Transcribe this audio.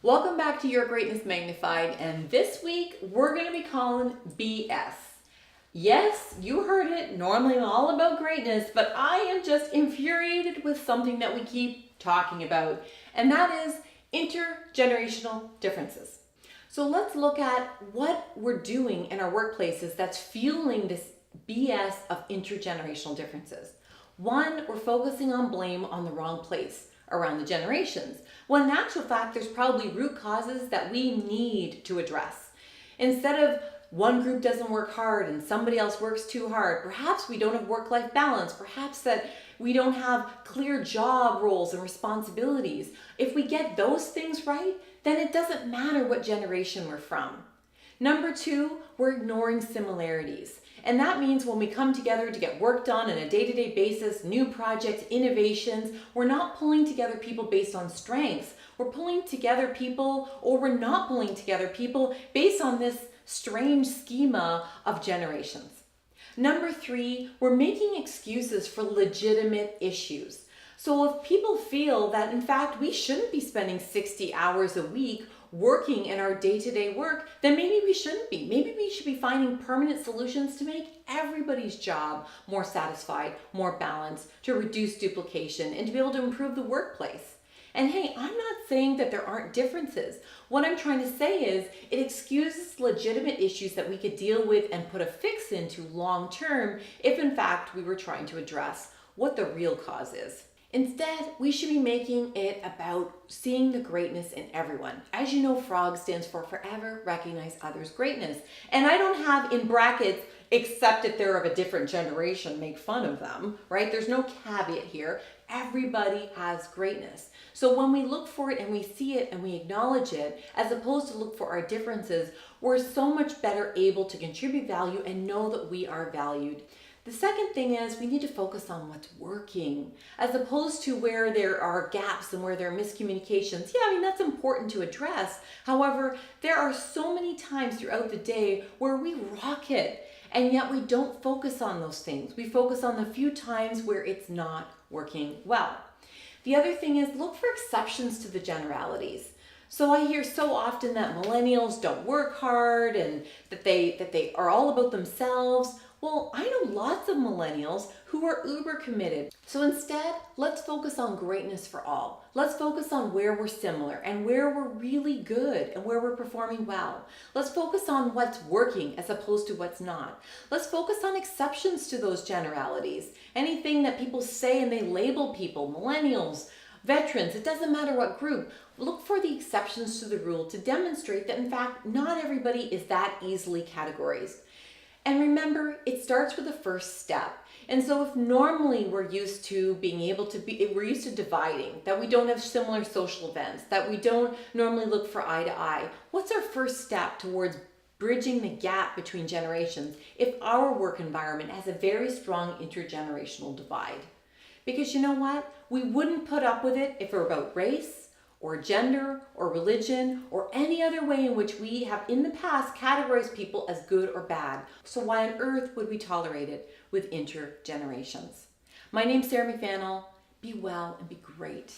Welcome back to Your Greatness Magnified, and this week we're going to be calling BS. Yes, you heard it. Normally I'm all about greatness, but I am just infuriated with something that we keep talking about, and that is intergenerational differences. So let's look at what we're doing in our workplaces that's fueling this BS of intergenerational differences. One, we're focusing on blame on the wrong place around the generations, when in actual fact there's probably root causes that we need to address. Instead of one group doesn't work hard and somebody else works too hard, perhaps we don't have work-life balance, perhaps that we don't have clear job roles and responsibilities. If we get those things right, then it doesn't matter what generation we're from. Number two, we're ignoring similarities. And that means when we come together to get work done on a day-to-day basis, new projects, innovations, we're not pulling together people based on strengths. We're pulling together people, or we're not pulling together people based on this strange schema of generations. Number three, we're making excuses for legitimate issues. So if people feel that in fact we shouldn't be spending 60 hours a week working in our day-to-day work, then maybe we shouldn't be. Maybe we should be finding permanent solutions to make everybody's job more satisfied, more balanced, to reduce duplication, and to be able to improve the workplace. And hey, I'm not saying that there aren't differences. What I'm trying to say is it excuses legitimate issues that we could deal with and put a fix into long term if in fact we were trying to address what the real cause is. Instead, we should be making it about seeing the greatness in everyone. As you know, FROG stands for Forever Recognize Others' Greatness. And I don't have in brackets, except if they're of a different generation, make fun of them, right? There's no caveat here. Everybody has greatness. So when we look for it and we see it and we acknowledge it, as opposed to look for our differences, we're so much better able to contribute value and know that we are valued. The second thing is we need to focus on what's working as opposed to where there are gaps and where there are miscommunications. Yeah, I mean, that's important to address. However, there are so many times throughout the day where we rock it and yet we don't focus on those things. We focus on the few times where it's not working well. The other thing is look for exceptions to the generalities. So I hear so often that millennials don't work hard and that they are all about themselves. Well, I know lots of millennials who are uber committed. So instead, let's focus on greatness for all. Let's focus on where we're similar and where we're really good and where we're performing well. Let's focus on what's working as opposed to what's not. Let's focus on exceptions to those generalities. Anything that people say and they label people, millennials, veterans, it doesn't matter what group. Look for the exceptions to the rule to demonstrate that in fact, not everybody is that easily categorized. And remember, it starts with the first step. And so if normally we're used to we're used to dividing, that we don't have similar social events, that we don't normally look for eye to eye, what's our first step towards bridging the gap between generations if our work environment has a very strong intergenerational divide? Because you know what? We wouldn't put up with it if it were about race, or gender, or religion, or any other way in which we have in the past categorized people as good or bad. So why on earth would we tolerate it with intergenerations? My name's Sarah McVanel. Be well and be great.